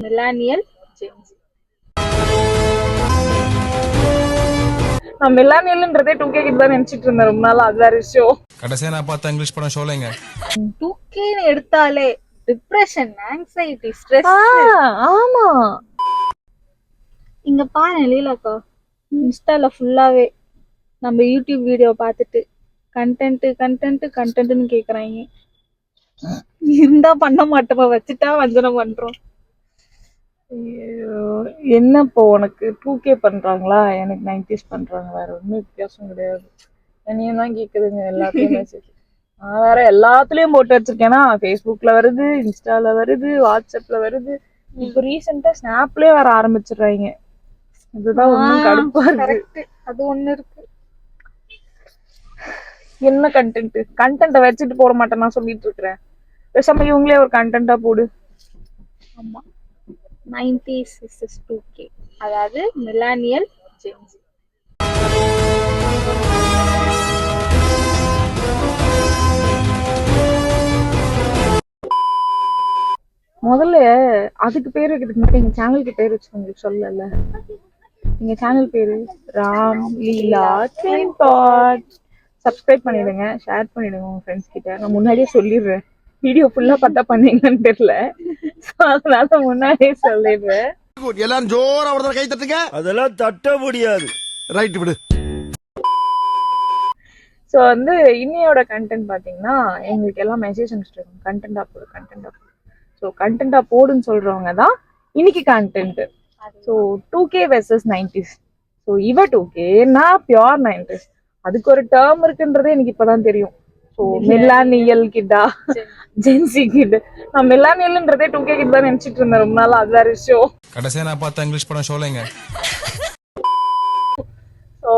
மிலானியல் gen Z. நான் மிலானியல்ன்றதே 2K கிட்ட தான் நினைச்சிட்டு இருந்தேன் ரொம்ப நாள். அது வேற விஷயம். கடைசியா நான் பார்த்த இங்கிலீஷ் படம் ஷோலைங்க 2K எடுத்தாலே டிப்ரெஷன், ஆங்ஸைட்டி, ஸ்ட்ரெஸ். ஆமா, இங்க பாரு லீலாக்கா, இன்ஸ்டால ஃபுல்லாவே நம்ம யூடியூப் வீடியோ பார்த்துட்டு கண்டென்ட்னு கேக்குறாங்க. இருந்தா பண்ண மாட்டோமா, வச்சுட்டா வஞ்சனம் பண்றோம். என்ன இப்போ உனக்கு 2K பண்றாங்களா, எனக்கு 90s பண்றாங்க, வேற ஒன்றும் வித்தியாசம் கிடையாது. என்னையும் தான் கேக்குதுங்க எல்லாத்தையும் மெசேஜ். நான் வேற எல்லாத்துலயும் போட்டு வச்சிருக்கேன்னா, ஃபேஸ்புக்ல வருது, இன்ஸ்டால வருது, வாட்ஸ்அப்ல வருது, இப்போ ரீசெண்டா ஸ்னாப்லயே வர ஆரம்பிச்சிடுறாங்க. இதுதான் ஒன்னும் கடுப்பா இருக்கு. அது ஒண்ணு இருக்கு. என்ன கண்டென்ட்டை வச்சுட்டு போட மாட்டேன் நான் சொல்லிட்டு இருக்கிறேன். பேசாம இவங்களே ஒரு கண்டென்ட்டா போடு. ஆமா, 90s is 2K, அதாவது மிலானியல் ஜென்சி. முதல்ல அதுக்கு பேர் வைக்கிறதுக்கு மட்டும் எங்க சேனலுக்கு பேர் வச்சு உங்களுக்கு சொல்லல. எங்க சேனல் பேரு ராம் லீலா ட்வின் பாட். சப்ஸ்கிரைப் பண்ணிடுங்க, ஷேர் பண்ணிடுங்க உங்க ஃப்ரெண்ட்ஸ் கிட்ட. நான் முன்னாடியே சொல்லிடுறேன், வீடியோ ஃபுல்லா பார்த்தா பண்ணீங்கன்னு தெரியல, அதனால முன்னாடியே சொல்லிடுறேன். எல்லாரும் ஜோரா ஒரு கை தட்டுங்க. அதெல்லாம் தட்ட முடியாது. ரைட் விடு. ஸோ வந்து இன்னையோட கண்டென்ட் பார்த்தீங்கன்னா எங்களுக்கு எல்லாம் மெசேஜ் அனுப்பிச்சிருக்கோம், கண்டென்ட்டாக போடு. ஸோ கண்டென்ட்டாக போடுன்னு சொல்றவங்க தான் இன்னைக்கு content. So 2K versus 90s. So இவ 2K, நான் பியோர் 90s. அதுக்கு ஒரு டேர்ம் இருக்குன்றதே எனக்கு இப்பதான் தெரியும். ஸோ மில்லானியல் கிட்டா ஜென்சி கிட்ட. நான் மில்லானியல்ன்றதே 2K கிட்ட தான் நினைச்சிட்டு இருந்தேன் ரொம்ப நாள். அது வேற விஷயம். கடைசியா நான் பார்த்த இங்கிலீஷ் படம் ஷோலைங்க. ஸோ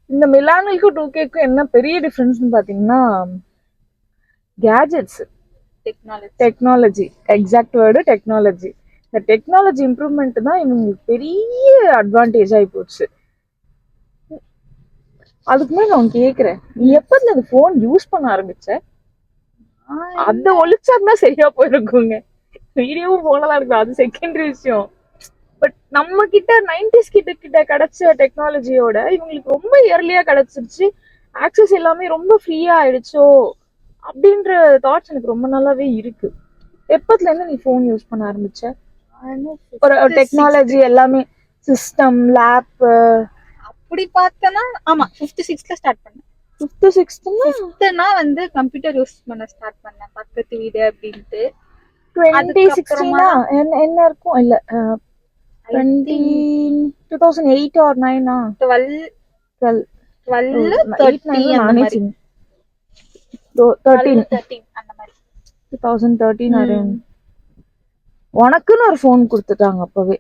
இந்த மிலானியலுக்கும் 2Kக்கும் என்ன பெரிய டிஃப்ரென்ஸ்னு பார்த்தீங்கன்னா, gadgets, technology. Exact word technology. இந்த டெக்னாலஜி இம்ப்ரூவ்மெண்ட் தான் இவங்களுக்கு பெரிய அட்வான்டேஜ் ஆகி போச்சு. அதுக்கு மேல நான் கேக்குறேன், நீ எப்ப இந்த போன் யூஸ் பண்ண ஆரம்பிச்ச? அத ஒழிச்சாருன்னா சரியா போயிருக்குங்க. வீடியோவும் போனதான் இருக்கு, அது செகண்டரி விஷயம். பட் நம்ம கிட்ட 90s கிட்ட கிடைச்ச டெக்னாலஜியோட இவங்களுக்கு ரொம்ப இயர்லியா கிடைச்சிருச்சு. ஆக்சஸ் எல்லாமே ரொம்ப ஃப்ரீயா ஆயிடுச்சோ அப்படின்ற தாட்ஸ் எனக்கு ரொம்ப நல்லாவே இருக்கு. எப்பத்துல இருந்து நீ போன் யூஸ் பண்ண ஆரம்பிச்ச? ஒரு டெக்னாலஜி எல்லாமே, சிஸ்டம், லேப் அப்படி பார்த்தனா ஆமா 5th 6th ஸ்டார்ட் பண்ணேன். 5th 6th வந்து கம்ப்யூட்டர் யூஸ் பண்ண ஸ்டார்ட் பண்ணேன், பக்கத்து வீடு அப்படின்ட்டு. 2016 என்ன இருக்கும், இல்ல 2008 or 9 12 13 அந்த மாதிரி 2013 அரௌண்ட். உனக்குன்னு ஒரு போன் கொடுத்துட்டாங்க அப்பவே.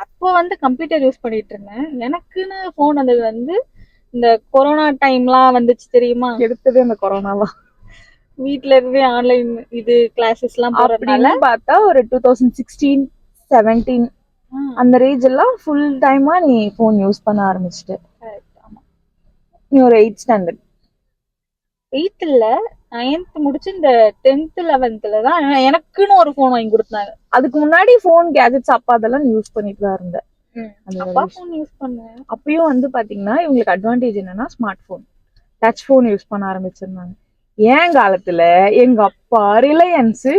அப்போ வந்து கம்ப்யூட்டர் யூஸ் பண்ணிட்டு இருந்தேன். எனக்குன்னு போன் வந்தது வந்து இந்த கொரோனா டைம்லாம் வந்துச்சு தெரியுமா? எடுத்ததே அந்த கொரோனாவா. வீட்ல இருந்தே ஆன்லைன் இது கிளாஸஸ் எல்லாம் போறதுனால பார்த்தா ஒரு 2016 17 அந்த ரேஞ்ச் எல்லாம் ஃபுல் டைமா நீ போன் யூஸ் பண்ண ஆரம்பிச்சிட்ட. நீ ஒரு 8th ஸ்டாண்டர்ட் 8th இல்ல 9th முடிச்சு இந்த 10th 11th தான் எனக்குன்னு ஒரு போன் வாங்கி கொடுத்தாங்க. அதுக்கு முன்னாடி போன் கேஜெட்ஸ் அப்பா அதெல்லாம் யூஸ் பண்ணிட்டு தான் இருந்தேன். அப்பா போன் யூஸ் பண்ணேன். அப்பயும் வந்து பாத்தீங்கன்னா இவங்களுக்கு அட்வான்டேஜ் என்னன்னா smart phone, touch phone use பண்ண ஆரம்பிச்சிருந்தாங்க. ஏன் காலத்துல எங்க அப்பா ரிலையன்ஸ்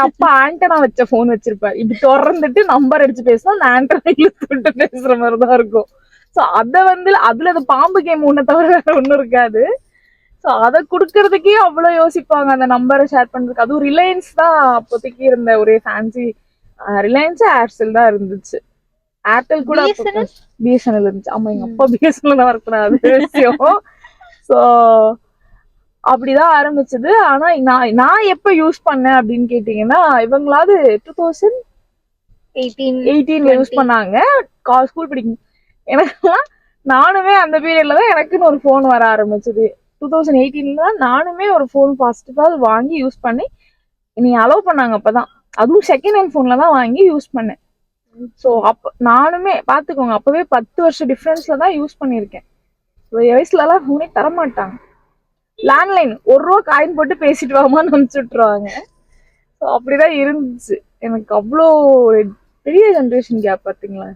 தப்பா ஆண்டனா வச்ச போன் வச்சிருப்பாரு. இப்படி திறந்துட்டு நம்பர் அடிச்சு பேசினா அந்த ஆண்டனா தொட்டு பேசுற மாதிரிதான் இருக்கும். சோ அத வந்து அதுல அது பாம்பு கேம் ஒண்ணு தவிர வேற ஒண்ணும் இருக்காது. ஸோ அதை கொடுக்கறதுக்கே அவ்வளோ யோசிப்பாங்க அந்த நம்பரை ஷேர் பண்றதுக்கு. அதுவும் ரிலையன்ஸ் தான் அப்போதைக்கு இருந்த ஒரே ஃபேன்சி. ரிலையன்ஸ் ஏர்செல் தான் இருந்துச்சு. ஏர்டெல் கூட பிஎஸ்என்எல் இருந்துச்சு. ஆமா, எங்க அப்பா பிஎஸ்என்எல் தான் இருக்கிறார், அது விஷயம். ஸோ அப்படிதான் ஆரம்பிச்சது. ஆனா நான் எப்ப யூஸ் பண்ணேன் அப்படின்னு கேட்டீங்கன்னா, இவங்களாவது 2018 யூஸ் பண்ணாங்க, ஸ்கூல் படிக்கும். எனக்குலாம் நானுமே அந்த பீரியட்ல தான் எனக்குன்னு ஒரு போன் வர ஆரம்பிச்சது. 2018 தான் நானுமே ஒரு போன் ஃபர்ஸ்ட் வாங்கி யூஸ் பண்ணி நீ அலோவ் பண்ணாங்க அப்பதான். அதுவும் செகண்ட் ஹேண்ட் போன்ல தான் வாங்கி யூஸ் பண்ணேன். ஸோ அப்ப நானுமே பாத்துக்கோங்க, அப்பவே 10 வருஷம் டிஃபரன்ஸ்ல தான் யூஸ் பண்ணிருக்கேன். வயசுல எல்லாம் போனே தரமாட்டாங்க. லேண்ட்லைன் 1 ரூபா காயின் போட்டு பேசிட்டு வாமான்னு அனுப்பிச்சு விட்டுருவாங்க. அப்படிதான் இருந்துச்சு. எனக்கு அவ்வளோ ஒரு பெரிய ஜென்ரேஷன் கேப் பாத்தீங்களா.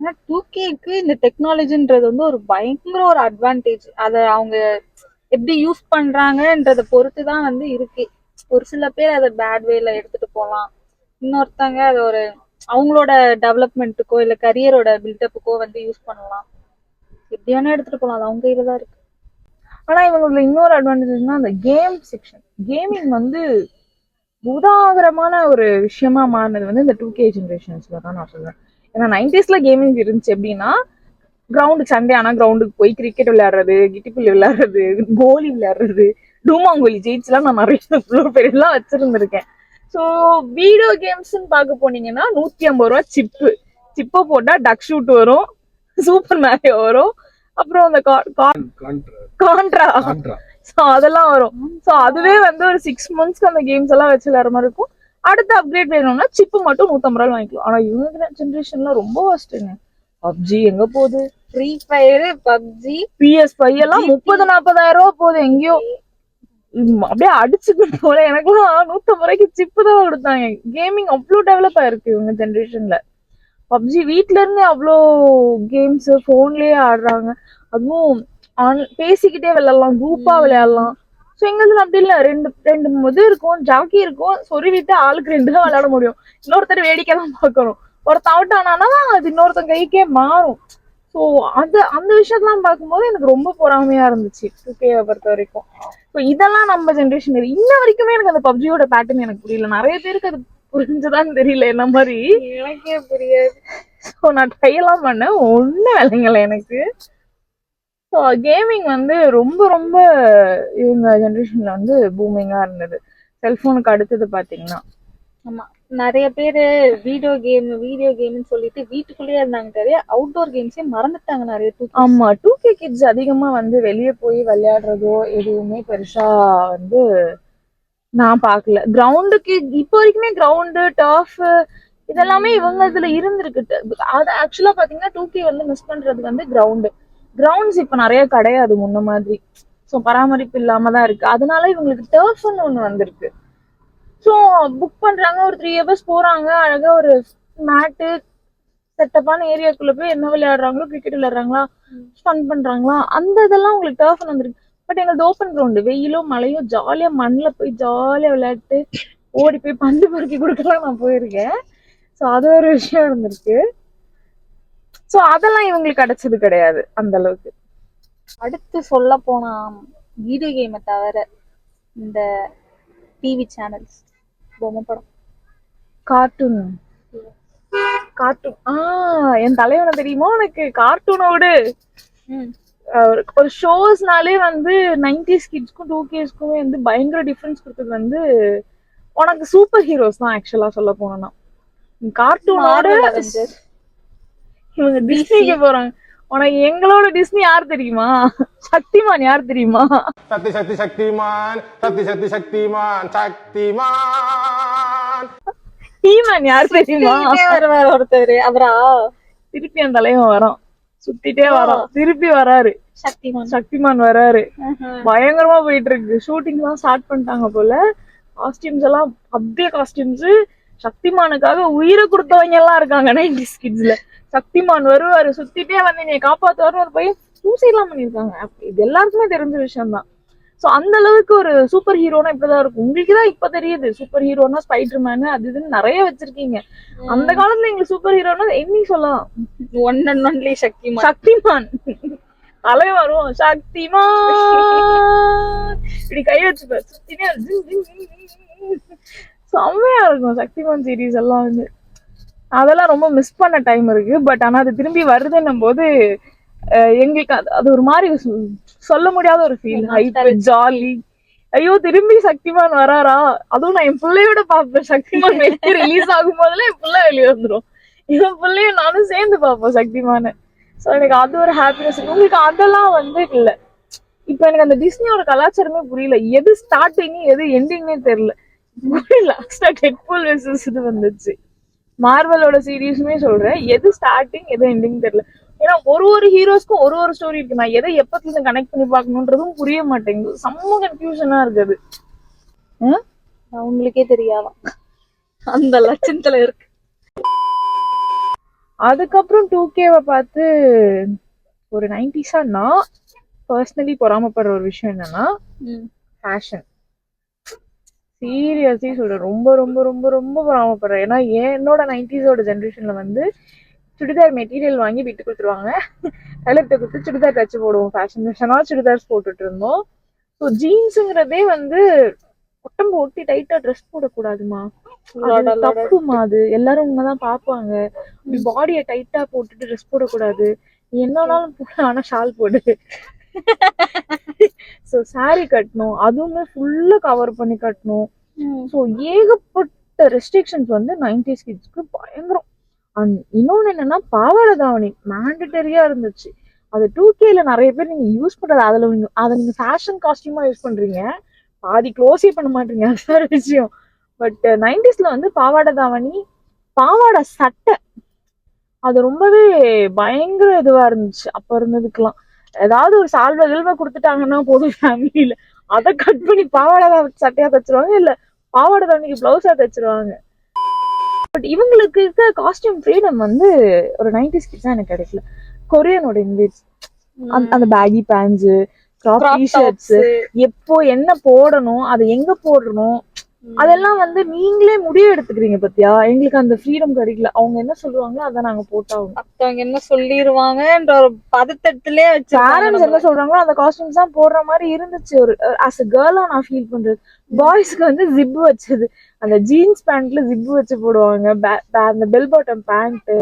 ஆனா 2Kக்கு இந்த டெக்னாலஜின்றது வந்து ஒரு பயங்கர ஒரு அட்வான்டேஜ். அதை அவங்க எப்படி யூஸ் பண்றாங்கன்றத பொறுத்து தான் வந்து இருக்கு. ஒரு சில பேர் அதை பேட் வேல எடுத்துட்டு போகலாம், இன்னொருத்தங்க அதை ஒரு அவங்களோட டெவலப்மெண்ட்டுக்கோ இல்ல கரியரோட பில்டப்புக்கோ வந்து யூஸ் பண்ணலாம். எப்படி வேணா எடுத்துட்டு போகலாம், அது அவங்க கையில தான் இருக்கு. ஆனா இவங்களுக்கு இன்னொரு அட்வான்டேஜ்னா அந்த கேம் செக்ஷன். கேமிங் வந்து உதாகரமான ஒரு விஷயமா மாறினது வந்து இந்த 2K ஜென்ரேஷன்ஸ்ல தான் நான் சொல்லுவேன். ஏன்னா 90ஸ்ல கேமிங் இருந்துச்சு எப்படின்னா, கிரவுண்டுக்கு சண்டே ஆனா கிரவுண்டுக்கு போய் கிரிக்கெட் விளையாடுறது, கிட்டிப்புல் விளையாடுறது, கோலி விளையாடுறது, டூமாங்கோலி ஜெயிச்சுலாம் நான் நிறைய பேர்லாம் வச்சிருந்திருக்கேன். ஸோ வீடியோ கேம்ஸ்ன்னு பார்க்க போனீங்கன்னா 150 ரூபா சிப்பை போட்டா டக் ஷூட் வரும், சூப்பர் மேரியோ வரும், அப்புறம் அந்த கான்ட்ரா ஸோ அதெல்லாம் வரும். ஸோ அதுவே வந்து ஒரு 6 monthsக்கு அந்த கேம்ஸ் எல்லாம் வச்சு விளையாடுற மாதிரி இருக்கும். அடுத்த அப்கிரேட் வேணும்னா சிப்பு மட்டும் 150 ரூபாய் வாங்கிக்கலாம். ஆனா இவங்க ஜென்ரேஷன்ல ரொம்ப வஸ்ட்டுங்க. பப்ஜி எங்க போகுது, ஃப்ரீ ஃபயர், பப்ஜி, PS5 எல்லாம் 30-40,000 ரூபாய் போகுது எங்கேயோ. அப்படியே அடிச்சுக்கிட்டு போல. எனக்குலாம் 150 ரூபாய்க்கு சிப்பு தான் கொடுத்தாங்க. கேமிங் அவ்வளோ டெவலப் ஆயிருக்கு இவங்க ஜென்ரேஷன்ல. பப்ஜி வீட்ல இருந்து அவ்வளோ கேம்ஸ் போன்லயே ஆடுறாங்க. அதுவும் பேசிக்கிட்டே விளையாடலாம், குரூப்பா விளையாடலாம். ஸோ எங்களுக்கு அப்படி இல்லை, ரெண்டு இது இருக்கும், ஜாக்கி இருக்கும், சொருவிட்டு ஆளுக்கு 2 தான் விளையாட முடியும். இன்னொருத்தர் வேடிக்கை தான் பார்க்கணும். ஒருத்தன் அவுட் ஆனானா அது இன்னொருத்தன் கைக்கே மாறும். ஸோ அந்த விஷயத்தெல்லாம் பார்க்கும்போது எனக்கு ரொம்ப பொறாமையா இருந்துச்சு 2K பொறுத்த வரைக்கும். ஸோ இதெல்லாம் நம்ம ஜென்ரேஷன் இன்ன வரைக்குமே எனக்கு அந்த பப்ஜியோட பேட்டர்ன் எனக்கு புரியல. நிறைய பேருக்கு அது புரிஞ்சுதான் தெரியல என்ன மாதிரி. எனக்கே புரியாது. ஸோ நான் ட்ரை எல்லாம் பண்ணேன், ஒன்றும் வேலைங்கள எனக்கு. ஸோ கேமிங் வந்து ரொம்ப ரொம்ப இவங்க ஜென்ரேஷன்ல வந்து பூமிங்கா இருந்தது. செல்போனுக்கு அடுத்தது பாத்தீங்கன்னா ஆமா, நிறைய பேரு வீடியோ கேம்னு சொல்லிட்டு வீட்டுக்குள்ளேயே இருந்தாங்க தவிர அவுட்டோர் கேம்ஸே மறந்துட்டாங்க நிறைய பேர். ஆமா, 2K கிட்ஸ் அதிகமா வந்து வெளியே போய் விளையாடுறதோ எதுவுமே பெருசா வந்து நான் பார்க்கல. கிரவுண்டுக்கு இப்போ வரைக்குமே கிரவுண்டு டர்ஃப் இதெல்லாமே இவங்க இதுல இருந்திருக்கு. அது ஆக்சுவலா பாத்தீங்கன்னா 2K வந்து மிஸ் பண்றது வந்து கிரவுண்ட்ஸ் இப்ப நிறைய கிடையாது முன்ன மாதிரி. ஸோ பராமரிப்பு இல்லாம தான் இருக்கு. அதனால இவங்களுக்கு டர்ஃப்னு ஒண்ணு வந்திருக்கு. ஸோ புக் பண்றாங்க, ஒரு 3 hours போறாங்க, அழகா ஒரு மேட்டு செட்டப்பான ஏரியாக்குள்ள போய் என்ன விளையாடுறாங்களோ, கிரிக்கெட் விளையாடுறாங்களா, ஃபன் பண்றாங்களா, அந்த இதெல்லாம் உங்களுக்கு டர்ஃப் வந்துருக்கு. பட் எங்களுக்கு ஓப்பன் கிரவுண்டு, வெயிலோ மழையோ ஜாலியா மண்ணில் போய் ஜாலியா விளையாட்டு ஓடி போய் பந்து பொறுக்கி கொடுக்கலாம் நான் போயிருக்கேன். ஸோ அது ஒரு விஷயம் இருந்திருக்கு. ஸோ அதெல்லாம் இவங்களுக்கு கிடைச்சது கிடையாது அந்த அளவுக்கு. அடுத்து சொல்ல போனா வீடியோ கேமை தவிர இந்த டிவி சேனல்ஸ், பொம்மை படம், கார்ட்டூன் என் தலைவனை தெரியுமா உனக்கு? கார்ட்டூனோடு ஒரு ஷோஸ்னாலே வந்து 90s கிட்ஸ்க்கும் 2Ksக்குமே வந்து பயங்கர டிஃபரன்ஸ் கொடுத்தது வந்து உனக்கு சூப்பர் ஹீரோஸ் தான். ஆக்சுவலா சொல்ல போனோம்னா கார்ட்டூனோட இவங்க டிஸ்னிக்கு போறாங்க. உனக்கு எங்களோட டிஸ்னி யார் தெரியுமா? சக்திமான் யார் தெரியுமா? சக்திமான் ஹீமன் யார் தெரியுமா? ஒருத்தர் அவரா திருப்பி அந்த தலைவன் வரோம், சுத்திட்டே வரோம், திருப்பி வராரு, சக்திமான் வராரு. பயங்கரமா போயிட்டு இருக்கு. ஷூட்டிங் எல்லாம் ஸ்டார்ட் பண்ணிட்டாங்க போல. காஸ்டியூம்ஸ் எல்லாம் அப்படியே காஸ்டியூம்ஸ். சக்திமானுக்காக உயிரை கொடுத்தவங்க எல்லாம் இருக்காங்க 90s கிட்ஸ்ல. சக்திமான் வருவாரு, சுத்திட்டே வந்து நீ காப்பாத்துவாருன்னு ஒரு பையன் சூசைட் எல்லாம் பண்ணிருக்காங்க. இது எல்லாருக்குமே தெரிஞ்ச விஷயம் தான். சோ அந்த அளவுக்கு ஒரு சூப்பர் ஹீரோனா இப்படிதான் இருக்கும். உங்களுக்குதான் இப்ப தெரியுது சூப்பர் ஹீரோனா ஸ்பைடர் மேன் அது இதுன்னு நிறைய வச்சிருக்கீங்க. அந்த காலத்துல எங்களுக்கு சூப்பர் ஹீரோனா என்ன சொல்லலாம், ஒன் அண்ட் ஒன்லி சக்திமான் அலை வரும். சக்திமான் இப்படி கை வச்சுப்பாரு, சுத்தினே செம்மையா இருக்கும் சக்திமான் சீரீஸ் எல்லாம் வந்து. அதெல்லாம் ரொம்ப மிஸ் பண்ண டைம் இருக்கு. பட் ஆனா அது திரும்பி வருதுன்னும் போது எங்களுக்கு அது ஒரு மாதிரி சொல்ல முடியாத ஒரு ஃபீல், ஹைப், ஜாலி. ஐயோ திரும்பி சக்திமான் வராரா, அதுவும் நான் என் பிள்ளையோட பாப்பேன். சக்திமான் வெளியே ரிலீஸ் ஆகும் போதுல என் பிள்ளை வெளியே வந்துடும். என் பிள்ளையும் நானும் சேர்ந்து பார்ப்போம் சக்திமான. ஸோ எனக்கு அது ஒரு ஹாப்பினஸ். உங்களுக்கு அதெல்லாம் வந்து இல்ல. இப்ப எனக்கு அந்த டிஸ்னியோட கலாச்சாரமே புரியல. எது ஸ்டார்டிங் எது எண்டிங்னே தெரியல. லாஸ்டா டெட்பூல் வெர்சஸ் இது வந்துச்சு. மார்வலோட சீரீஸுமே சொல்றேன், எது ஸ்டார்டிங் எது எண்டிங் தெரியல. ஏன்னா ஒரு ஹீரோஸ்க்கும் ஒரு ஸ்டோரி இருக்கு. நான் எதை எப்பத்துல இருந்து கனெக்ட் பண்ணி பார்க்கணுன்றதும் புரிய மாட்டேங்குது. செம்ம கன்ஃபியூஷனா இருக்குது. அவங்களுக்கே தெரியாதான் அந்த லட்சணத்துல இருக்கு. அதுக்கப்புறம் 2K பார்த்து ஒரு 90s நான் பர்சனலி பொறாமப்படுற ஒரு விஷயம் என்னன்னா ஃபேஷன். சீரியஸ்லி சொல்றேன், ரொம்ப ரொம்ப ரொம்ப ரொம்ப பொறாமப்படுறேன். ஏன்னா என்னோட 90s ஜென்ரேஷன்ல வந்து சுடிதார் மெட்டீரியல் வாங்கி விட்டு கொடுத்துருவாங்க, டைலர்கிட்ட கொடுத்து சுடிதார் தச்சு போடுவோம். ஃபேஷனா சுடிதார்ஸ் போட்டுட்டு இருந்தோம். ஸோ ஜீன்ஸுங்கிறதே வந்து உடம்பு ஒட்டி டைட்டா ட்ரெஸ் போடக்கூடாதுமா, அது தப்புமா. அது எல்லாரும் உண்மைதான் பார்ப்பாங்க. பாடியை டைட்டா போட்டுட்டு ட்ரெஸ் போடக்கூடாது, நீ என்னன்னாலும் போட, ஆனா ஷால் போடு. ஸோ சாரி கட்டணும், அதுவுமே ஃபுல்லா கவர் பண்ணி கட்டணும். ஸோ ஏகப்பட்ட ரெஸ்ட்ரிக்ஷன்ஸ் வந்து 90s கிட்ஸ்க்கு பயங்கரம். அண்ட் இன்னொன்னு என்னன்னா பாவாடை தாவணி மேண்டட்டரியா இருந்துச்சு. அது 2Kல நிறைய பேர் நீங்க யூஸ் பண்றது, அதை நீங்க ஃபேஷன் காஸ்டியூமா யூஸ் பண்றீங்க, பாதி க்ளோஸே பண்ண மாட்டீங்க, அது வேற விஷயம். பட் 90sல வந்து பாவாடை தாவணி, பாவாடை சட்டை, அது ரொம்பவே பயங்கர இதுவா இருந்துச்சு அப்ப இருந்ததுக்கெல்லாம். ஏதாவது ஒரு சால்வை கில்வை கொடுத்துட்டாங்கன்னா போதும் ஃபேமிலியில, அதை கட் பண்ணி பாவாடை சட்டையா தச்சிருவாங்க, இல்ல பாவாடை தாவணிக்கு பிளவுஸா தச்சிருவாங்க. பட் இவங்களுக்கு இருக்க காஸ்டியூம் ஃப்ரீடம் வந்து ஒரு 90s கிட்ஸ் தான் எனக்கு கிடைக்கல. கொரியனோட இன்வேட்ஸ், அந்த பேகி பேண்ட்ஸ், கிராப் டிஷர்ட்ஸ், எப்போ என்ன போடணும், அதை எங்க போடணும், அதெல்லாம் வந்து நீங்களே முடிவு எடுத்துக்கிறீங்க பத்தியா. எங்களுக்கு அந்த ஃப்ரீடம் கிடைக்கல. அவங்க என்ன சொல்லுவாங்களோ அதை நாங்க போட்டாகும், மத்தவங்க என்ன சொல்லிருவாங்கன்ற ஒரு பதட்டத்திலே வச்சு பேரண்ட்ஸ் என்ன சொல்றாங்களோ அந்த காஸ்டியூம்ஸ் தான் போடுற மாதிரி இருந்துச்சு. ஒரு ஆஸ் அ கேர்ளா நான் ஃபீல் பண்றது. பாய்ஸ்க்கு வந்து ஜிப் வச்சது, அந்த ஜீன்ஸ் பேண்ட்ல ஜிப் வச்சு போடுவாங்க, அந்த பெல் பாட்டம் பேண்ட்,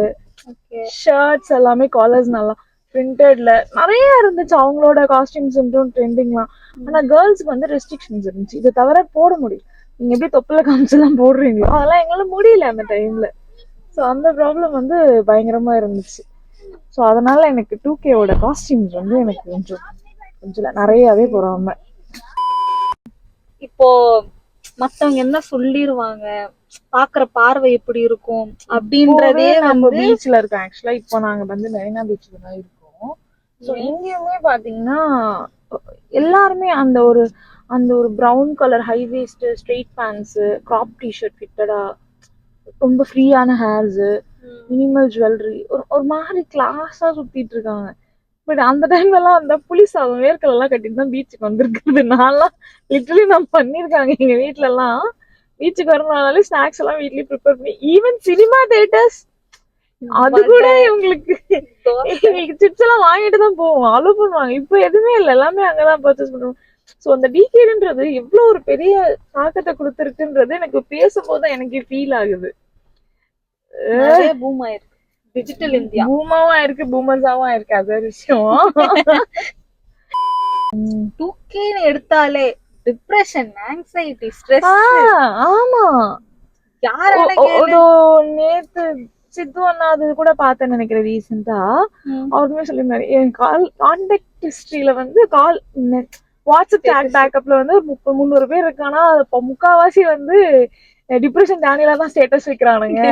ஷர்ட்ஸ் எல்லாமே காலர்ஸ் நல்லா பிரிண்டட்ல நிறைய இருந்துச்சு. அவங்களோட காஸ்டியூம்ஸ் ட்ரெண்டிங்லாம். ஆனா கேர்ள்ஸ்க்கு வந்து ரெஸ்ட்ரிக்ஷன்ஸ் இருந்துச்சு, இதை தவிர போட முடியும். நீங்க எப்படி தொப்பில காமிச்செல்லாம் போடுறீங்களோ அதெல்லாம் எங்களால முடியல அந்த டைம்ல. ஸோ அந்த ப்ராப்ளம் வந்து பயங்கரமா இருந்துச்சு. ஸோ அதனால எனக்கு 2Kவோட காஸ்டியூம்ஸ் வந்து எனக்கு கொஞ்சம் நிறையவே பொறாம. இப்போ மத்தவங்க என்ன சொல்லிருவாங்க, பாக்குற பார்வை எப்படி இருக்கும் அப்படின்றதே நம்ம வந்து பீச்ல இருக்கோம். ஆக்சுவலா இப்போ நாங்க வந்து மெரினா பீச்ல தான் இருக்கோம். ஸோ இங்கேயுமே பாத்தீங்கன்னா எல்லாருமே அந்த ஒரு brown colour high waist straight pants, crop t-shirt ஃபிட்டடா, ரொம்ப ஃப்ரீயான ஹேர்ஸ், மினிமல் ஜுவல்லரி, ஒரு மாதிரி கிளாஸா சுத்திட்டு இருக்காங்க. பட் அந்த டைம்ல எல்லாம் அந்த புலிஸ் ஆகும் வேர்க்கல் எல்லாம் கட்டிட்டு தான் பீச்சுக்கு வந்திருக்குது. லிட்டரலி நான் பண்ணிருக்காங்க. எங்க வீட்டுல எல்லாம் பீச்சுக்கு வரணும்னாலே ஸ்நாக்ஸ் எல்லாம் வீட்லயே ப்ரிப்பேர் பண்ணி, ஈவன் சினிமா தியேட்டர்ஸ் அது கூட இவங்களுக்கு சிப்ஸ் எல்லாம் வாங்கிட்டு தான் போவோம், அலோ பண்ணுவாங்க. இப்போ எதுவுமே இல்லை, எல்லாமே அங்கதான் பர்ச்சேஸ் பண்ணுவோம். ஸோ அந்த டிகேடுன்றது எவ்வளவு ஒரு பெரிய தாக்கத்தை கொடுத்துருக்குன்றது எனக்கு பேசும்போது தான் எனக்கு ஃபீல் ஆகுது. பூம் ஆயிருக்கு, டிஜிட்டல் இந்தியா பூமாவும் இருக்கு, பூமர்ஸாவும் இருக்கு, அது ஒரு விஷயம். 2Kன்னு எடுத்தாலே டிப்ரெஷன், ஆங்ஸைட்டி, ஸ்ட்ரெஸ். ஆமா, யாரால நேத்து சித்து அண்ணா அது கூட பார்த்தேன்னு நினைக்கிறேன் ரீசெண்டா. அவருமே சொல்லியிருந்தாரு, என் கான்டாக்ட் ஹிஸ்டரியில வந்து வாட்ஸ்அப் சாட் பேக்கப்ல வந்து 300 பேர் இருக்கானா, முக்காவாசி வந்து டிப்ரெஷன் டேனியலா தான் ஸ்டேட்டஸ் வைக்கிறானுங்க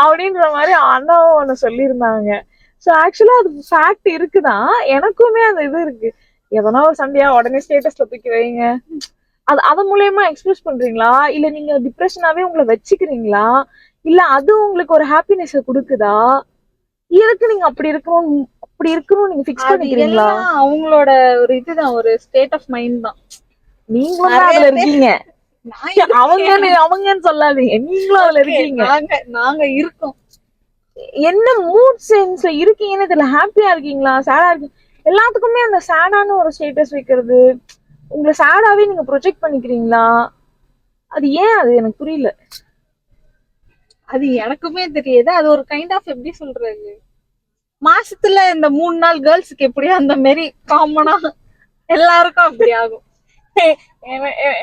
அப்படின்ற மாதிரி அண்ணாவும் ஒண்ணு சொல்லியிருந்தாங்க. ஸோ ஆக்சுவலா அது ஃபேக்ட் இருக்குதான், எனக்குமே அந்த இது இருக்கு. எதனா ஒரு சண்டையா உடனே ஸ்டேட்டஸ்ல தூக்கி வைங்க, அது மூலயமா எக்ஸ்பிரஸ் பண்றீங்களா, இல்ல நீங்க டிப்ரெஷனாவே உங்களை வச்சுக்கிறீங்களா, இல்ல அது உங்களுக்கு ஒரு ஹாப்பினஸ் கொடுக்குதா, எதுக்கு நீங்க அப்படி இருக்கணும் நீங்க ஃபிக்ஸ் பண்ணிக்கிறீங்களா? அவங்களோட ஒரு இதுதான், ஒரு ஸ்டேட் ஆஃப் மைண்ட் தான். நீங்களும் அதுல இருக்கீங்க, அவங்கன்னு சொல்லாதீங்க, நீங்களும் அதுல இருக்கீங்க. நாங்க இருக்கோம். என்ன மூட் சென்ஸ்ல இருக்கீங்கன்னு தெரியல, ஹாப்பியா இருக்கீங்களா, சேடா இருக்கீங்க, எல்லாத்துக்குமே அந்த சேடான ஒரு ஸ்டேட்டஸ் வைக்கிறது, உங்களை சேடாவே நீங்க ப்ரொஜெக்ட் பண்ணிக்கிறீங்களா, அது ஏன்? அது எனக்கு புரியல. அது எனக்குமே தெரியுது. அது ஒரு கைண்ட் ஆஃப் எப்படி சொல்றது, மாசத்துல இந்த 3 நாள் கேர்ள்ஸுக்கு எப்படி அந்த மாதிரி காமனா எல்லாருக்கும் அப்படி ஆகும்.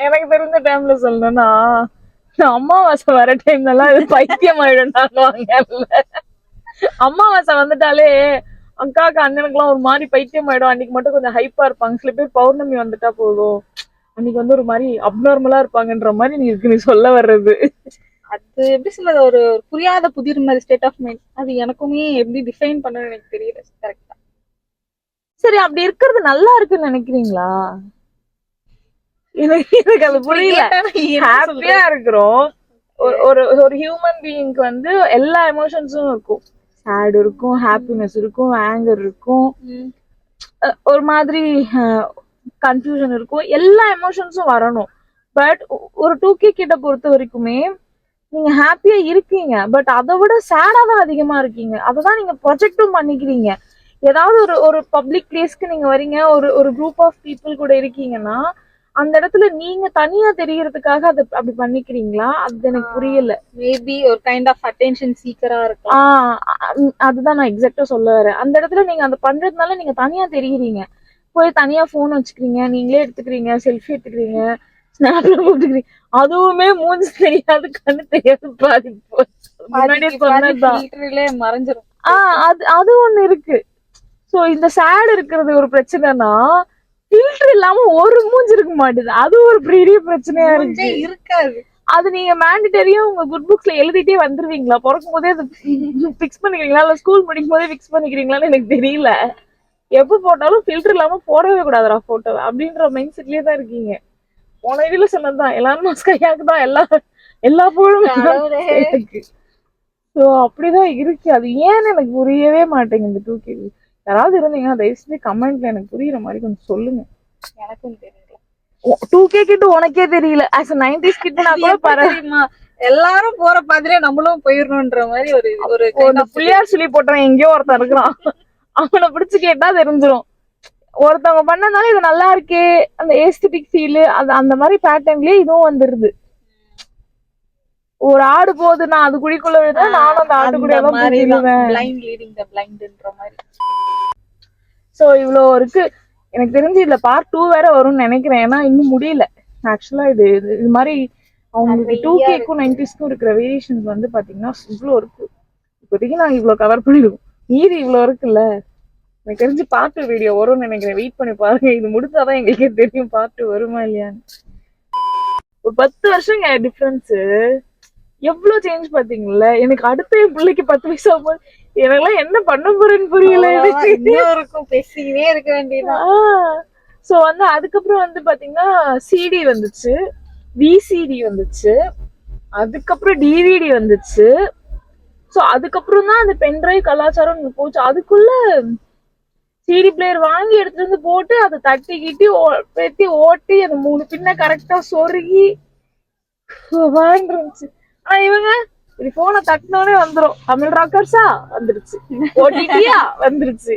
எனக்கு தெரிஞ்ச டைம்ல சொல்லணும்னா, அமாவாசை வர டைம்ல எல்லாம் இது பைத்தியம் ஆயிடும். அமாவாசை வந்துட்டாலே அக்காக்கு அண்ணனுக்கு எல்லாம் ஒரு மாதிரி பைத்தியம் ஆயிடும். அன்னைக்கு மட்டும் கொஞ்சம் ஹைப்பா இருப்பாங்க. சில பேர் பௌர்ணமி வந்துட்டா போதும், அன்னைக்கு வந்து ஒரு மாதிரி அப்நார்மலா இருப்பாங்கன்ற மாதிரி நீ சொல்ல வர்றது. அது எப்படி சொல்றது, ஒரு புரியாத புதிர் மாதிரி ஸ்டேட் ஆஃப் மைண்ட். அது எனக்குமே எப்படி டிஃபைன் பண்ணணும்னு எனக்கு தெரியல கரெக்டா. சரி, அப்படி இருக்கிறது நல்லா இருக்குன்னு நினைக்கிறீங்களா? எனக்கு அது புரியல. ஹாப்பியா இருக்கிறோம். ஒரு ஒரு ஹியூமன் பீயிங்க்கு வந்து எல்லா எமோஷன்ஸும் இருக்கும். சேட் இருக்கும், ஹாப்பினஸ் இருக்கும், ஆங்கர் இருக்கும், ஒரு மாதிரி கன்ஃபியூஷன் இருக்கும். எல்லா எமோஷன்ஸும் வரணும். பட் ஒரு 2K கிட்ட பொறுத்த வரைக்குமே நீங்க ஹாப்பியா இருக்கீங்க, பட் அதை விட சேடா தான் அதிகமா இருக்கீங்க. அததான் நீங்க ப்ரொஜெக்டும் பண்ணிக்கிறீங்க. ஏதாவது ஒரு ஒரு பப்ளிக் பிளேஸ்க்கு நீங்க வரீங்க, ஒரு ஒரு குரூப் ஆஃப் பீப்புள் கூட இருக்கீங்கன்னா அந்த இடத்துல நீங்க தனியா தெரியறதுக்காக அதை அப்படி பண்ணிக்கிறீங்களா? அது எனக்கு புரியல. மேபி ஒரு கைண்ட் ஆஃப் அட்டென்ஷன் சீக்கரா இருக்கலாம். அதுதான் நான் எக்ஸாக்டா சொல்ல வரேன். அந்த இடத்துல நீங்க அதை பண்றதுனால நீங்க தனியா தெரியுறீங்க. போய் தனியா போன் வச்சுக்கிறீங்க, நீங்களே எடுத்துக்கிறீங்க, செல்ஃபி எடுத்துக்கிறீங்க, ஸ்னாப்ல போட்டுக்கிறீங்க. அதுவுமே மூஞ்சி தெரியாது, கண்ணு தெரியாது, பாதிப்பு முன்னாடியே சொன்னதுதான் மறைஞ்சிரும். அது ஒண்ணு இருக்கு. சோ இந்த சேட் இருக்கிறது ஒரு பிரச்சனைனா ஃபில்டர் இல்லாம ஒரு மூஞ்சி இருக்க மாட்டேது. அது ஒரு பெரிய பிரச்சனையா இருக்கு. இருக்காது. அது நீங்க மேண்டட்டரியா உங்க குட் புக்ஸ்ல எழுதிட்டே வந்துருவீங்களா? பிறக்கும் போதே அது பிக்ஸ் பண்ணிக்கிறீங்களா, இல்ல ஸ்கூல் படிக்கும் போதே பிக்ஸ் பண்ணிக்கிறீங்களான்னு எனக்கு தெரியல. எப்ப போட்டாலும் ஃபில்டர் இல்லாம போடவே கூடாதுடா போட்டோ அப்படின்ற மைண்ட் செட்லயே தான் இருக்கீங்க. போன இதுல சொன்னதுதான் எல்லாரும் மாஸ்கையாக்கு தான் எல்லா புகழும் இருக்கு. சோ அப்படிதான் இருக்கு. அது ஏன்னு எனக்கு புரியவே மாட்டேங்குது. 2K யாராவது இருந்தீங்கன்னா தயவு செஞ்சு கமெண்ட்ல எனக்கு புரியுற மாதிரி கொஞ்சம் சொல்லுங்க. எனக்கும் தெரியல. 2K கிட்ட உனக்கே தெரியல. as a 90s கிட்ட நான் கூட பரவாயில்லைமா, எல்லாரும் போற பாதிரியே நம்மளும் போயிடணும்ன்ற மாதிரி ஒரு புள்ளியார் சொல்லி போட்டவன் எங்கேயோ ஒருத்தன் இருக்கிறான். அவனை பிடிச்சு கேட்டா தெரிஞ்சிரும். ஒருத்தவங்க பண்ணனால இது நல்லா இருக்கே, அந்த ஏஸ்தட்டிக் ஃபீல், அந்த மாதிரி பேட்டர்ன்லயே இதுவும் வந்துருது. ஒரு ஆடு போகுது, நான் அது குழிக்குள்ள விழுந்தா நானும் அந்த ஆட்டுக்குடியெல்லாம் மாதிரி. சோ இவ்வளோ இருக்கு. எனக்கு தெரிஞ்சு இதுல பார்ட் 2 வேற வரும்னு நினைக்கிறேன். ஏன்னா இன்னும் முடியல. ஆக்சுவலா இது மாதிரி அவங்களுக்கு 2Kக்கும் 90ஸ்க்கும் இருக்கிற வேரியேஷன்ஸ் வந்து பாத்தீங்கன்னா இவ்வளோ இருக்கு. இப்போதைக்கு நாங்க இவ்வளவு கவர் பண்ணிருக்கோம். மீதி இவ்வளவு இருக்குல்ல. எனக்கு தெரிஞ்சு பார்ட் 2 வீடியோ வரும்னு நினைக்கிறேன். வெயிட் பண்ணி பாருங்க. இது முடிச்சாதான் எங்களுக்கே தெரியும் பார்ட் 2 வருமா இல்லையான்னு. ஒரு 10 வருஷம் டிஃபரன்ஸ் எவ்வளவு சேஞ்ச் பாத்தீங்கல்ல. எனக்கு அடுத்த என் பிள்ளைக்கு 10 வயசு ஆகும்போது எனக்கெல்லாம் என்ன பண்ண போறேன்னு புரியல. பேசிக்கிட்டே இருக்க வேண்டியது. சோ வந்து அதுக்கப்புறம் வந்து பாத்தீங்கன்னா சிடி வந்துச்சு, விசிடி வந்துச்சு, அதுக்கப்புறம் டிவிடி வந்துச்சு. சோ அதுக்கப்புறம் தான் அந்த பென்ட்ரைவ் கலாச்சாரம் போச்சு. அதுக்குள்ள சிடி பிளேயர் வாங்கி எடுத்துட்டு வந்து போட்டு அதை தட்டிக்கிட்டு பேத்தி ஓட்டி அந்த 3 பின்ன கரெக்டா சொருகி இருந்துச்சு. ஆனா இவங்க இப்படி போனை தட்டினோடனே வந்துரும். தமிழ் ராக்கர்ஸா வந்துருச்சு, ஓடிடியா வந்துருச்சு,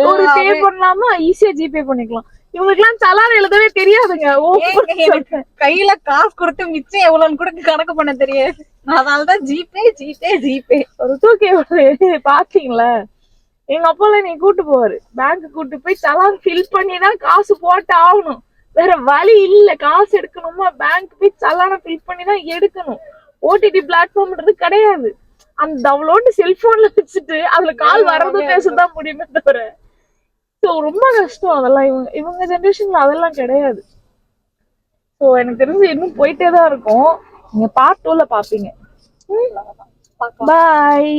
ஒரு பே பண்ணலாமா, ஈஸியா ஜிபே பண்ணிக்கலாம். இவங்களுக்கு எல்லாம் சலான் எழுதவே தெரியாதுங்க. கையில காசு கொடுத்து மிச்சம் எவ்வளவுன்னு கூட கணக்கு பண்ண தெரியாது. அதனாலதான் ஜிபே ஜிபே ஜிபே. ஒரு 2K பாத்தீங்களா? எங்க அப்பால நீ கூட்டு போவாரு, பேங்க் கூட்டு போய் சலான் ஃபில் பண்ணிதான் காசு போட்டு ஆகணும். வேற வழி இல்ல. காசு எடுக்கணுமா பேங்க் போய் சலான ஃபில் பண்ணிதான் எடுக்கணும். ஓடிடி பிளாட்ஃபார்ம்ன்றது கிடையாது. அந்த டவுன்லோட் செல்போன்ல வச்சுட்டு அதுல கால் வர்றதும் பேசதான் முடியுமே தவிர. ஸோ ரொம்ப கஷ்டம் அதெல்லாம். இவங்க ஜென்ரேஷன்ல அதெல்லாம் கிடையாது. ஸோ எனக்கு தெரிஞ்சு இன்னும் போயிட்டே தான் இருக்கும். நீங்க பார்ட் 2ல பாப்பீங்க. பாய்.